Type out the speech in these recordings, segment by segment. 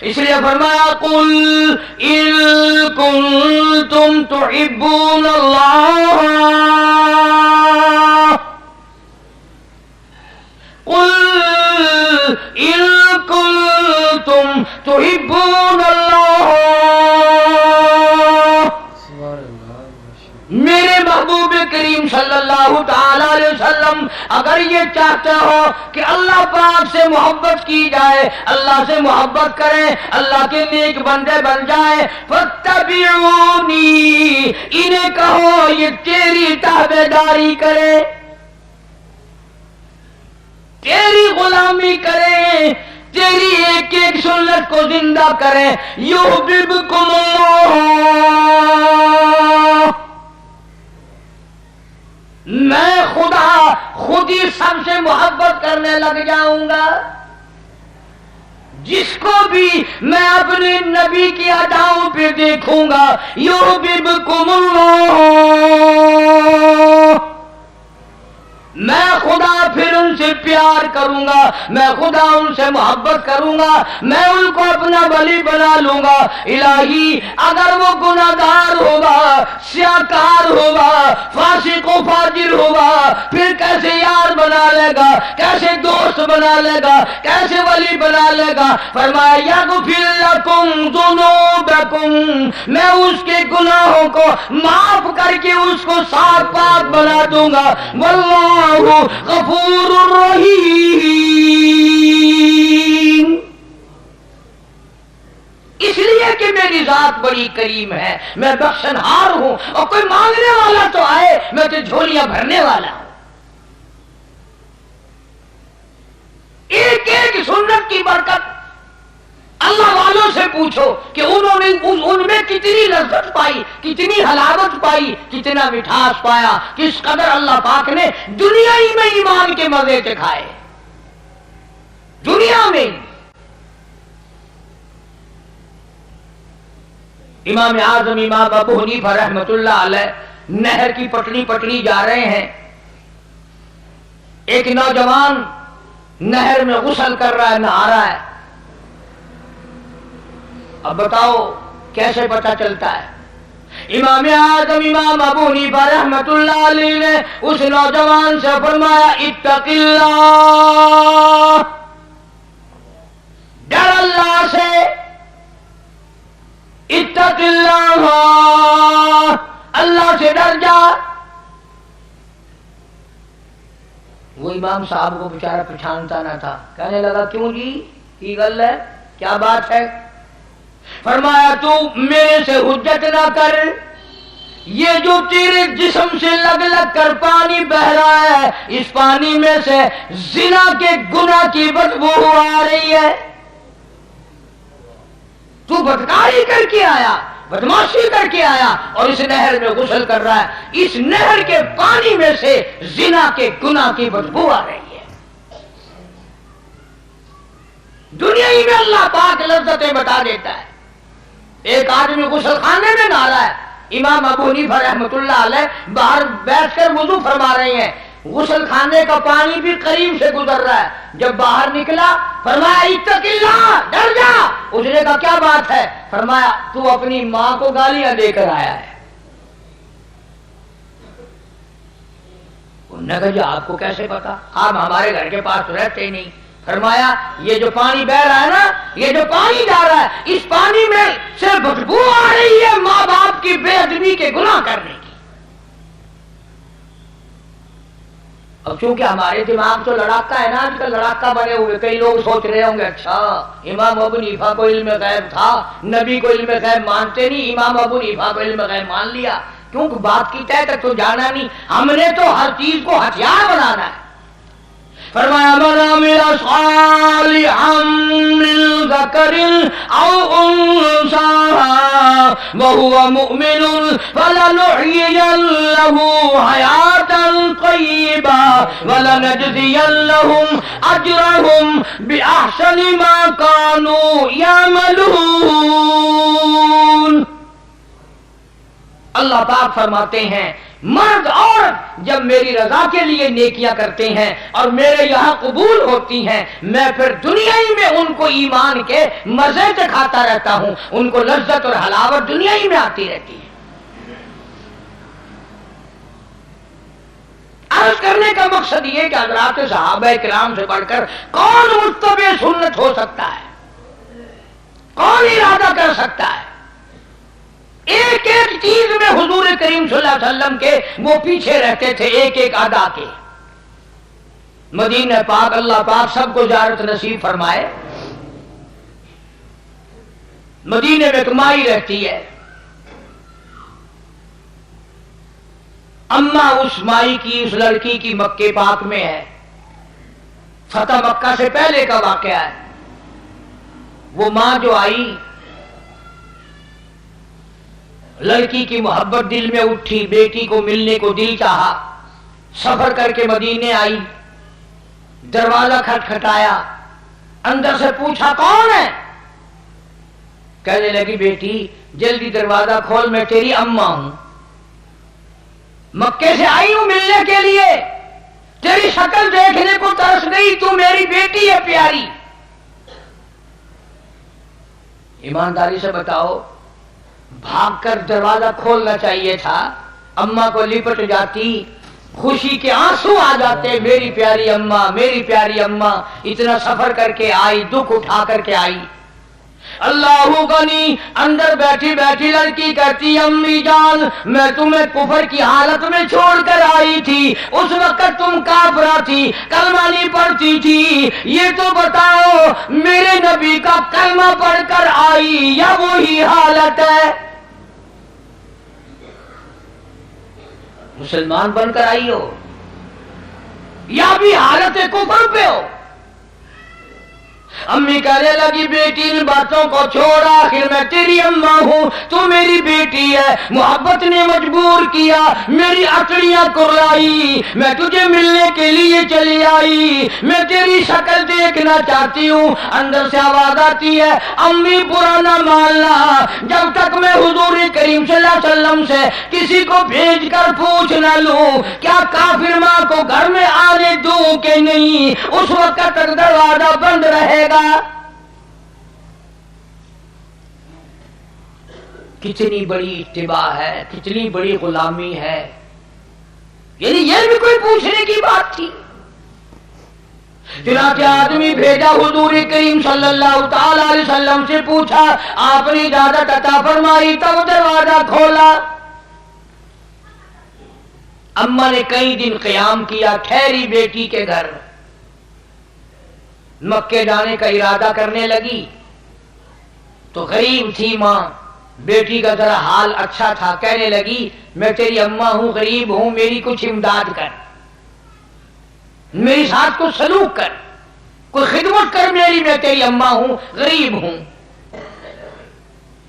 اس لیے فرمایا قل ان کنتم تحبون اللہ، قل ان کنتم تحبون اللہ، میرے محبوب کریم صلی اللہ تعالی علیہ وسلم اگر یہ چاہتے ہو کہ اللہ پاک سے محبت کی جائے، اللہ سے محبت کریں، اللہ کے نیک بندے بن جائیں، فاتبعونی، انہیں کہو یہ تیری تابعداری کرے، تیری غلامی کریں، تیری ایک ایک سنت کو زندہ کریں، یحببکم اللہ، میں خدا خود ہی سب سے محبت کرنے لگ جاؤں گا، جس کو بھی میں اپنے نبی کی اداؤں پہ دیکھوں گا، یحببکم اللہ، میں خدا پھر ان سے پیار کروں گا، میں خدا ان سے محبت کروں گا، میں ان کو اپنا ولی بنا لوں گا۔ الہی اگر وہ گناہگار ہوگا، سیاکار ہوگا، فاسق و فاجر ہوگا، پھر کیسے یار بنا لے گا، کیسے دوست بنا لے گا، کیسے ولی بنا لے گا؟ فرمایا یغفر لکم ذنوبکم، میں اس کے گناہوں کو معاف کر کے اس کو صاف پاک بنا دوں گا، واللہ غفور رحیم، اس لیے کہ میری ذات بڑی کریم ہے، میں بخشنہار ہوں، اور کوئی مانگنے والا تو آئے، میں تو جھولیاں بھرنے والا ہوں۔ ایک ایک سنت کی برکت اللہ والوں سے پوچھو کہ انہوں نے ان میں کتنی لذت پائی، کتنی حلاوت پائی، کتنا مٹھاس پایا، کس قدر اللہ پاک نے دنیا ہی میں ایمان کے مزے چکھائے، دنیا میں۔ امام اعظم امام ابو حنیفہ رحمۃ اللہ علیہ نہر کی پٹڑی جا رہے ہیں، ایک نوجوان نہر میں غسل کر رہا ہے، نہا رہا ہے۔ اب بتاؤ کیسے پتہ چلتا ہے؟ امام اعظم امام ابو حنیفہ رحمۃ اللہ علیہ نے اس نوجوان سے فرمایا اتق اللہ، ڈر اللہ سے، اتق اللہ، اللہ سے ڈر جا۔ وہ امام صاحب کو بیچارہ پہچانتا نہ تھا، کہنے لگا کیوں جی کی گل ہے، کیا بات ہے؟ فرمایا تو میرے سے حجت نہ کر، یہ جو تیرے جسم سے لگ لگ کر پانی بہ رہا ہے، اس پانی میں سے زنا کے گناہ کی بدبو آ رہی ہے، تو بدکاری کر کے آیا، بدماشی کر کے آیا، اور اس نہر میں غسل کر رہا ہے، اس نہر کے پانی میں سے زنا کے گناہ کی بدبو آ رہی ہے۔ دنیا ہی میں اللہ پاک لذتیں بتا دیتا ہے۔ ایک آدمی غسل خانے میں نہا رہا ہے، امام ابو حنیفہ رحمۃ اللہ علیہ باہر بیٹھ کر وضو فرما رہے ہیں، غسل خانے کا پانی بھی قریب سے گزر رہا ہے۔ جب باہر نکلا فرمایا اتق اللہ، ڈر جا۔ اس نے کہا کیا بات ہے؟ فرمایا تو اپنی ماں کو گالیاں دے کر آیا ہے۔ انہوں نے کہا جی آپ کو کیسے پتا؟ آپ ہمارے گھر کے پاس رہتے ہی نہیں۔ فرمایا یہ جو پانی بہ رہا ہے نا، یہ جو پانی جا رہا ہے، اس پانی میں سے بدبو آ رہی ہے ماں باپ کی بے ادبی کے گناہ کرنے کی۔ اب چونکہ ہمارے دماغ تو لڑاکا ہے نا، آج کل لڑاکا بنے ہوئے، کئی لوگ سوچ رہے ہوں گے اچھا امام ابو حنیفہ کو علم غیب تھا، نبی کو علم غیب مانتے نہیں، امام ابو حنیفہ کو علم غیب مان لیا، کیونکہ بات کی تہ تک تو جانا نہیں، ہم نے تو ہر چیز کو ہتھیار بنانا ہے۔ فرمایا من عمل صالحا من ذکر او انثى وهو مؤمن فلنحيينه حياة طيبة ولنجزينهم اجرهم باحسن ما كانوا يعملون۔ اللہ پاک فرماتے ہیں مرد عورت جب میری رضا کے لیے نیکیاں کرتے ہیں اور میرے یہاں قبول ہوتی ہیں، میں پھر دنیا ہی میں ان کو ایمان کے مزے چکھاتا رہتا ہوں، ان کو لذت اور حلاوت دنیا ہی میں آتی رہتی ہے۔ عرض کرنے کا مقصد یہ کہ حضرات صحابہ کرام سے بڑھ کر کون متبع سنت ہو سکتا ہے، کون ارادہ کر سکتا ہے؟ ایک ایک چیز میں حضور کریم صلی اللہ علیہ وسلم کے وہ پیچھے رہتے تھے، ایک ایک ادا کے۔ مدینہ پاک، اللہ پاک سب کو زیارت نصیب فرمائے۔ مدینے میں کمائی رہتی ہے، اماں اس مائی کی، اس لڑکی کی مکے پاک میں ہے، فتح مکہ سے پہلے کا واقعہ ہے۔ وہ ماں جو آئی، لڑکی کی محبت دل میں اٹھی، بیٹی کو ملنے کو دل چاہا، سفر کر کے مدینے آئی، دروازہ کھٹکھٹایا، اندر سے پوچھا کون ہے؟ کہنے لگی بیٹی جلدی دروازہ کھول، میں تیری اماں ہوں، مکے سے آئی ہوں ملنے کے لیے، تیری شکل دیکھنے کو ترس گئی، تو میری بیٹی ہے پیاری۔ ایمانداری سے بتاؤ، بھاگ کر دروازہ کھولنا چاہیے تھا، اماں کو لپٹ جاتی، خوشی کے آنسو آ جاتے، میری پیاری اماں، میری پیاری اماں، اتنا سفر کر کے آئی، دکھ اٹھا کر کے آئی۔ اللہ غنی، اندر بیٹھی بیٹھی لڑکی کہتی امی جان میں تمہیں کفر کی حالت میں چھوڑ کر آئی تھی، اس وقت تم کافرہ تھی، کلمہ نہیں پڑھتی تھی، یہ تو بتاؤ میرے نبی کا کلمہ پڑھ کر آئی یا وہی حالت ہے؟ مسلمان بن کر آئی ہو یا بھی حالت کفر پہ ہو؟ امی کہنے لگی بیٹی ان باتوں کو چھوڑ، آخر میں تیری اماں ہوں، تو میری بیٹی ہے، محبت نے مجبور کیا، میری اکڑیاں کرلائی، میں تجھے ملنے کے لیے چلی آئی، میں تیری شکل دیکھنا چاہتی ہوں۔ اندر سے آواز آتی ہے امی برا نہ ماننا، جب تک میں حضور کریم صلی اللہ علیہ وسلم سے کسی کو بھیج کر پوچھ نہ لوں کیا کافر ماں کو گھر میں آنے دوں کہ نہیں، اس وقت تک دروازہ بند رہے گا۔ کتنی بڑی اتباع ہے، کتنی بڑی غلامی ہے، یعنی یہ بھی کوئی پوچھنے کی بات تھی؟ چنانچہ آدمی بھیجا، حضور کریم صلی اللہ تعالی علیہ وسلم سے پوچھا، آپ نے اجازت عطا فرمائی، تب دروازہ کھولا۔ اماں نے کئی دن قیام کیا، ٹھہری بیٹی کے گھر، مکے جانے کا ارادہ کرنے لگی تو غریب تھی ماں، بیٹی کا ذرا حال اچھا تھا، کہنے لگی میں تیری اماں ہوں، غریب ہوں، میری کچھ امداد کر، میری ساتھ کچھ سلوک کر، کوئی خدمت کر میری، میں تیری اماں ہوں، غریب ہوں۔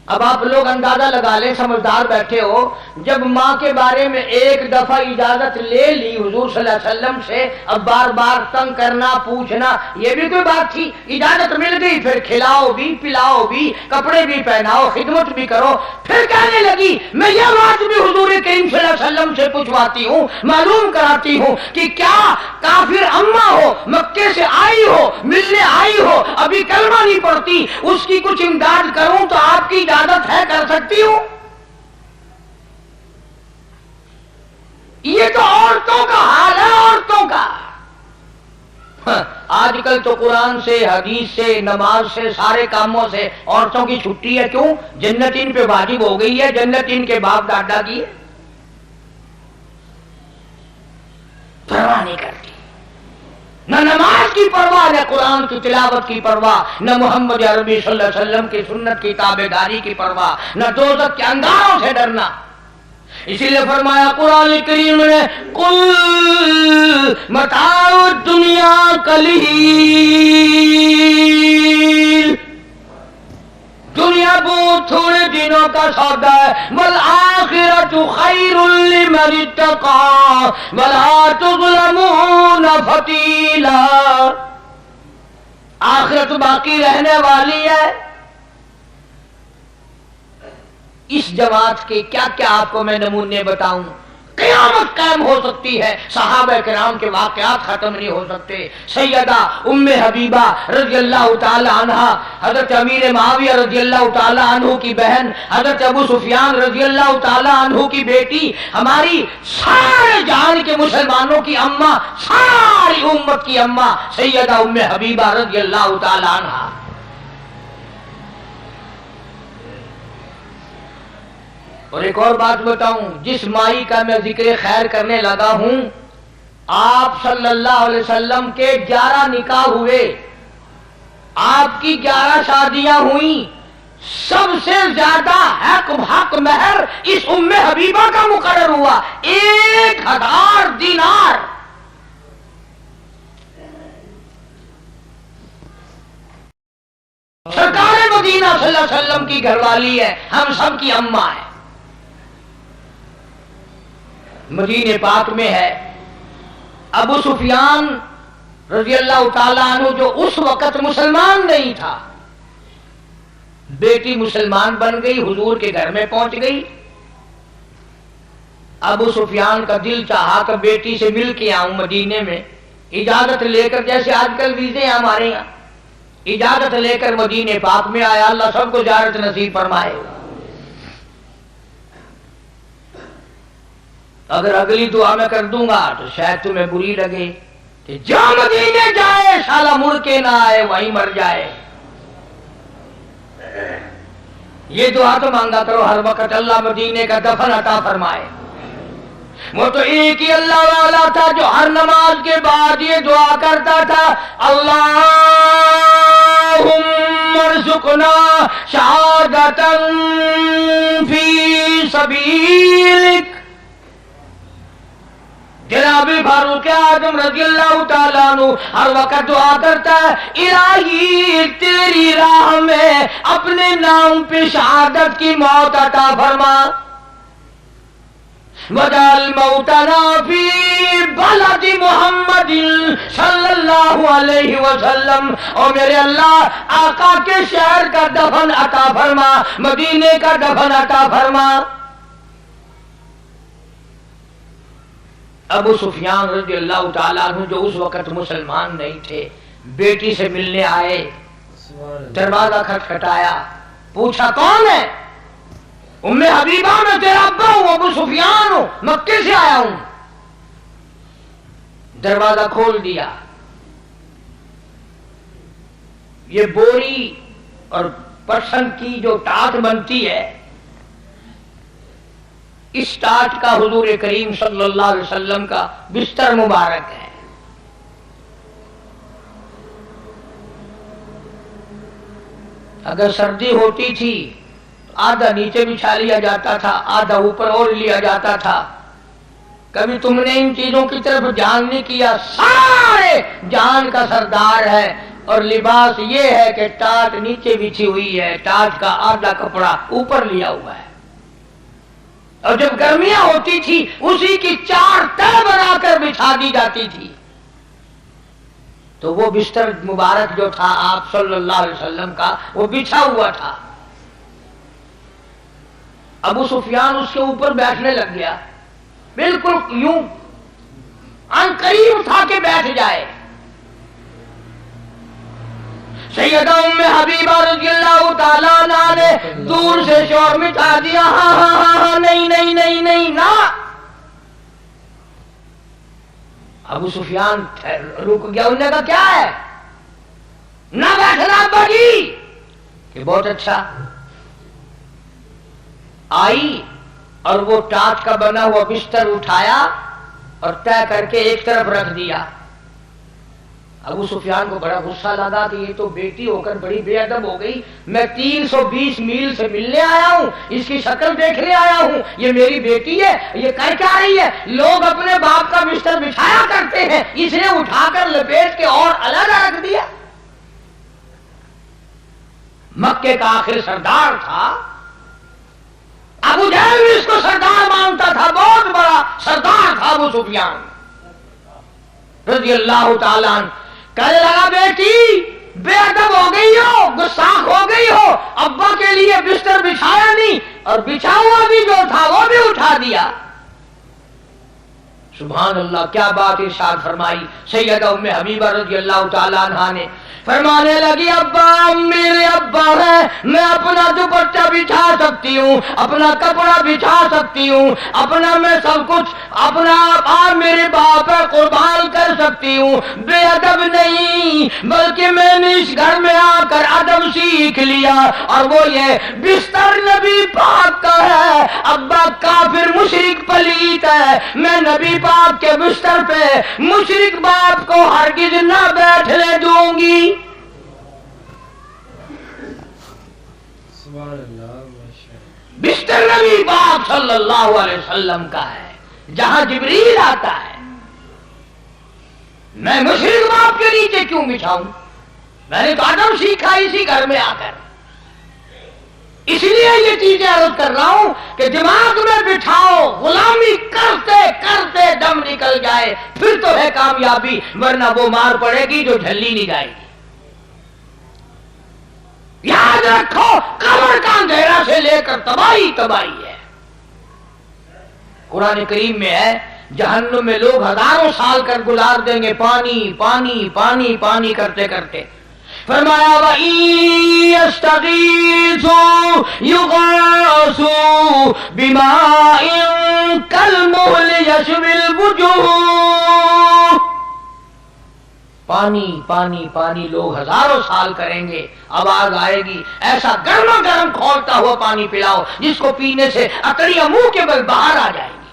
اب آپ لوگ اندازہ لگا لیں، سمجھدار بیٹھے ہو، جب ماں کے بارے میں ایک دفعہ اجازت لے لی حضور صلی اللہ علیہ وسلم سے، اب بار بار تنگ کرنا، پوچھنا، یہ بھی کوئی بات تھی؟ اجازت مل گئی، پھر کھلاؤ بھی، پلاؤ بھی، کپڑے بھی پہناؤ، خدمت بھی کرو۔ پھر کہنے لگی میں یہ بات بھی حضور کریم صلی اللہ علیہ وسلم سے پوچھواتی ہوں، معلوم کراتی ہوں کہ کیا کافر اماں ہو، مکے سے آئی ہو، ملنے آئی ہو، ابھی کلمہ نہیں پڑھتی، اس کی کچھ امداد کروں تو آپ کی اجازت ہے، کر سکتی ہوں؟ یہ تو عورتوں کا حال ہے، عورتوں کا۔ آج کل تو قرآن سے، حدیث سے، نماز سے، سارے کاموں سے عورتوں کی چھٹی ہے، کیوں؟ جنت ان پہ واجب ہو گئی ہے، جنت ان کے باپ دادا کی ہے، پرواہ نہیں کرتی، نہ نماز کی پرواہ، نہ قرآن کی تلاوت کی پرواہ، نہ محمد عربی صلی اللہ علیہ وسلم کی سنت کی تابعداری کی پرواہ، نہ دوزخ کے انگاروں سے ڈرنا۔ اسی لیے فرمایا قرآن کریم نے قل متاع الدنیا قلیل، دنیا بہت تھوڑے دنوں کا سودا ہے، والآخرۃ خیر لمن اتقی ولا تظلمون فتیلا، آخرت باقی رہنے والی ہے۔ اس جماعت کے کیا کیا آپ کو میں نمونے بتاؤں؟ قیامت قائم ہو سکتی ہے، صحابہ کرام کے واقعات ختم نہیں ہو سکتے۔ سیدہ ام حبیبہ رضی اللہ تعالی عنہ، حضرت امیر معاویہ رضی اللہ تعالی عنہ کی بہن، حضرت ابو سفیان رضی اللہ تعالی عنہ کی بیٹی، ہماری سارے جہان کے مسلمانوں کی اماں، ساری امت کی اماں سیدہ ام حبیبہ رضی اللہ تعالی عنہ۔ اور ایک اور بات بتاؤں، جس مائی کا میں ذکر خیر کرنے لگا ہوں، آپ صلی اللہ علیہ وسلم کے 11 نکاح ہوئے، آپ کی 11 شادیاں ہوئیں، سب سے زیادہ حق مہر اس ام حبیبہ کا مقرر ہوا، 1000 دینار۔ سرکار مدینہ صلی اللہ علیہ وسلم کی گھر والی ہے، ہم سب کی اماں ہے۔ مدینہ پاک میں ہے ابو سفیان رضی اللہ تعالیٰ عنہ، جو اس وقت مسلمان نہیں تھا، بیٹی مسلمان بن گئی، حضور کے گھر میں پہنچ گئی۔ ابو سفیان کا دل چاہا کہ بیٹی سے مل کے آؤں مدینے میں، اجازت لے کر، جیسے آج کل ویزے ہیں ہمارے یہاں، اجازت لے کر مدینہ پاک میں آیا۔ اللہ سب کو زیارت نصیب فرمائے۔ اگر اگلی دعا میں کر دوں گا تو شاید تمہیں بری لگے کہ جو مدینے جائے سالہ مڑ کے نہ آئے، وہیں مر جائے۔ یہ دعا تو مانگا کرو ہر وقت، اللہ مدینے کا دفن عطا فرمائے۔ وہ تو ایک ہی اللہ والا تھا جو ہر نماز کے بعد یہ دعا کرتا تھا، اللہم ارزقنا شہادتا فی سبیلک۔ جناب فاروق اعظم رضی اللہ تعالیٰ عنہ ہر وقت دعا کرتا ہے، الہی تیری راہ میں اپنے نام پہ شہادت کی موت عطا فرما، وجعل موتنا فی بلد محمد صلی اللہ علیہ وسلم، اور میرے اللہ آقا کے شہر کا دفن عطا فرما، مدینے کا دفن عطا فرما۔ ابو سفیان رضی اللہ تعالیٰ عنہ جو اس وقت مسلمان نہیں تھے، بیٹی سے ملنے آئے، دروازہ کھٹکھٹایا، پوچھا کون ہے؟ ام حبیبہ میں تیرا ابا ہوں، ابو سفیان ہوں، مکے سے آیا ہوں۔ دروازہ کھول دیا۔ یہ بوری اور پرسن کی جو ٹاٹ بنتی ہے، اس ٹاٹ کا حضور کریم صلی اللہ علیہ وسلم کا بستر مبارک ہے۔ اگر سردی ہوتی تھی آدھا نیچے بچھا لیا جاتا تھا، آدھا اوپر اوڑھ لیا جاتا تھا۔ کبھی تم نے ان چیزوں کی طرف جان نہیں کیا، سارے جان کا سردار ہے، اور لباس یہ ہے کہ ٹاٹ نیچے بچھی ہوئی ہے، ٹاٹ کا آدھا کپڑا اوپر لیا ہوا ہے، اور جب گرمیاں ہوتی تھی اسی کی 4 تہہ بنا کر بچھا دی جاتی تھی۔ تو وہ بستر مبارک جو تھا آپ صلی اللہ علیہ وسلم کا، وہ بچھا ہوا تھا۔ ابو سفیان اس کے اوپر بیٹھنے لگ گیا، بالکل یوں ان قریب تھا کہ بیٹھ جائے۔ سیدہ ام حبیبہ رضی اللہ تعالیٰ عنہ نے دور سے شور مٹا دیا، ہاں ہاں ہاں ہاں، نہیں نہیں نہیں نہیں، نہ۔ ابو سفیان رک گیا، انہوں نے کہا کیا ہے؟ نہ بیٹھنا بڑی کہ بہت اچھا۔ آئی اور وہ ٹاٹ کا بنا ہوا بستر اٹھایا اور طے کر کے ایک طرف رکھ دیا۔ ابو سفیان کو بڑا غصہ لگا کہ یہ تو بیٹی ہو کر بڑی بے ادب ہو گئی، میں 320 میل سے ملنے آیا ہوں، اس کی شکل دیکھنے آیا ہوں، یہ میری بیٹی ہے، یہ کہہ کیا رہی ہے؟ لوگ اپنے باپ کا بستر بچھایا کرتے ہیں، اس نے اٹھا کر لپیٹ کے اور الگ رکھ دیا۔ مکے کا آخر سردار تھا، ابو جہل بھی اس کو سردار مانتا تھا، بہت بڑا سردار تھا ابو سفیان رضی اللہ تعالیٰ عنہ۔ کہنے لگا بیٹی بے ادب ہو گئی ہو، گستاخ ہو گئی ہو، ابا کے لیے بستر بچھایا نہیں، اور بچھا ہوا بھی جو تھا وہ بھی اٹھا دیا۔ سبحان اللہ، کیا بات ارشاد فرمائی سیدہ ام حبیبہ رضی اللہ تعالی عنہا نے، فرمانے لگی ابا میرے ابا ہے، میں اپنا دوپٹہ بچھا سکتی ہوں، اپنا کپڑا بچھا سکتی ہوں، اپنا میں سب کچھ اپنا آپ میرے باپ پر قربان کر سکتی ہوں، بے ادب نہیں، بلکہ میں نے اس گھر میں آ کر ادب سیکھ لیا، اور وہ یہ بستر نبی پاک کا ہے، ابا کافر مشرک پلیت ہے، میں نبی پاک کے بستر پہ مشرک باپ کو ہرگز نہ بیٹھنے دوں گی۔ بستر نبی پاک صلی اللہ علیہ وسلم کا ہے، جہاں جبریل آتا ہے، میں مشرک باپ کے نیچے کیوں بچھاؤں؟ میں نے تو ادب سیکھا اسی گھر میں آ کر، اس لیے یہ چیزیں عرض کر رہا ہوں کہ دماغ میں بٹھاؤ، غلامی کرتے کرتے دم نکل جائے پھر تو ہے کامیابی، ورنہ وہ مار پڑے گی جو جھلی نہیں جائے گی۔ یاد رکھو قبر کا اندھیرا سے لے کر تباہی تباہی ہے۔ قرآن کریم میں ہے جہنم میں لوگ ہزاروں سال کر گزار دیں گے پانی پانی پانی پانی کرتے کرتے، فرمایا وَإِن يَسْتَغِيثُوا يُغَاثُوا بِمَاءٍ كَالْمُهْلِ يَشْوِي الْوُجُوهَ، پانی پانی پانی لوگ ہزاروں سال کریں گے، آواز آئے گی ایسا گرما گرم کھولتا ہوا پانی پلاؤ جس کو پینے سے اکڑیاں منہ کے بل باہر آ جائیں گی۔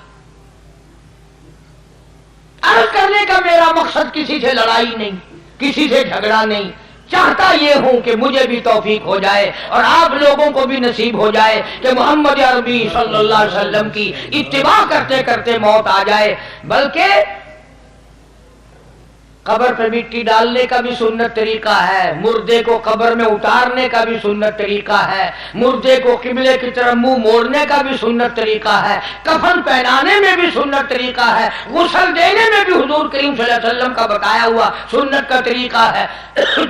عرض کرنے کا میرا مقصد کسی سے لڑائی نہیں، کسی سے جھگڑا نہیں، چاہتا یہ ہوں کہ مجھے بھی توفیق ہو جائے اور آپ لوگوں کو بھی نصیب ہو جائے کہ محمد عربی صلی اللہ علیہ وسلم کی اتباع کرتے کرتے موت آ جائے۔ بلکہ قبر پہ مٹی ڈالنے کا بھی سنت طریقہ ہے، مردے کو قبر میں اتارنے کا بھی سنت طریقہ ہے، مردے کو قبلے کی طرف منہ موڑنے کا بھی سنت طریقہ ہے، کفن پہنانے میں بھی سنت طریقہ ہے، غسل دینے میں بھی حضور کریم صلی اللہ علیہ وسلم کا بتایا ہوا سنت کا طریقہ ہے،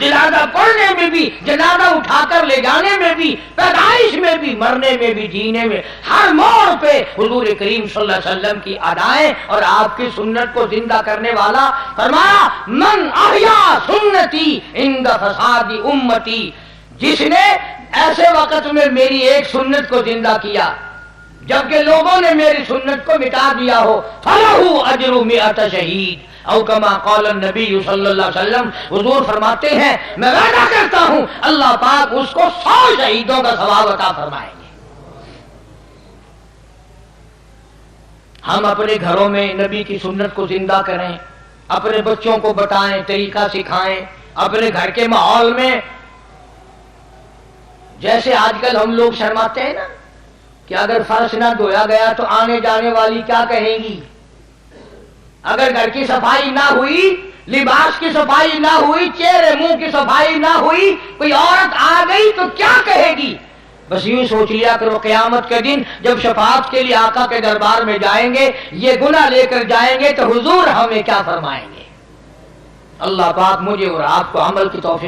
جنازہ پڑھنے میں بھی، جنازہ اٹھا کر لے جانے میں بھی، پیدائش میں بھی، مرنے میں بھی، جینے میں، ہر موڑ پہ حضور کریم صلی اللہ علیہ وسلم کی ادائیں اور آپ کی سنت کو زندہ کرنے والا۔ فرمایا من احیا سنتی عند فساد امتی، جس نے ایسے وقت میں میری ایک سنت کو زندہ کیا جبکہ لوگوں نے میری سنت کو مٹا دیا ہو، فلہ اجر مئۃ شہید او کما قال النبی صلی اللہ علیہ وسلم، حضور فرماتے ہیں میں وعدہ کرتا ہوں اللہ پاک اس کو 100 شہیدوں کا ثواب عطا فرمائیں گے۔ ہم اپنے گھروں میں نبی کی سنت کو زندہ کریں، اپنے بچوں کو بتائیں، طریقہ سکھائیں، اپنے گھر کے ماحول میں جیسے آج کل ہم لوگ شرماتے ہیں نا کہ اگر فرش نہ دھویا گیا تو آنے جانے والی کیا کہیں گی، اگر گھر کی صفائی نہ ہوئی، لباس کی صفائی نہ ہوئی، چہرے منہ کی صفائی نہ ہوئی، کوئی عورت آ گئی تو کیا کہے گی۔ بس یوں سوچ لیا کرو قیامت کے دن جب شفاعت کے لیے آقا کے دربار میں جائیں گے، یہ گناہ لے کر جائیں گے تو حضور ہمیں کیا فرمائیں گے۔ اللہ پاک مجھے اور آپ کو عمل کی توفیق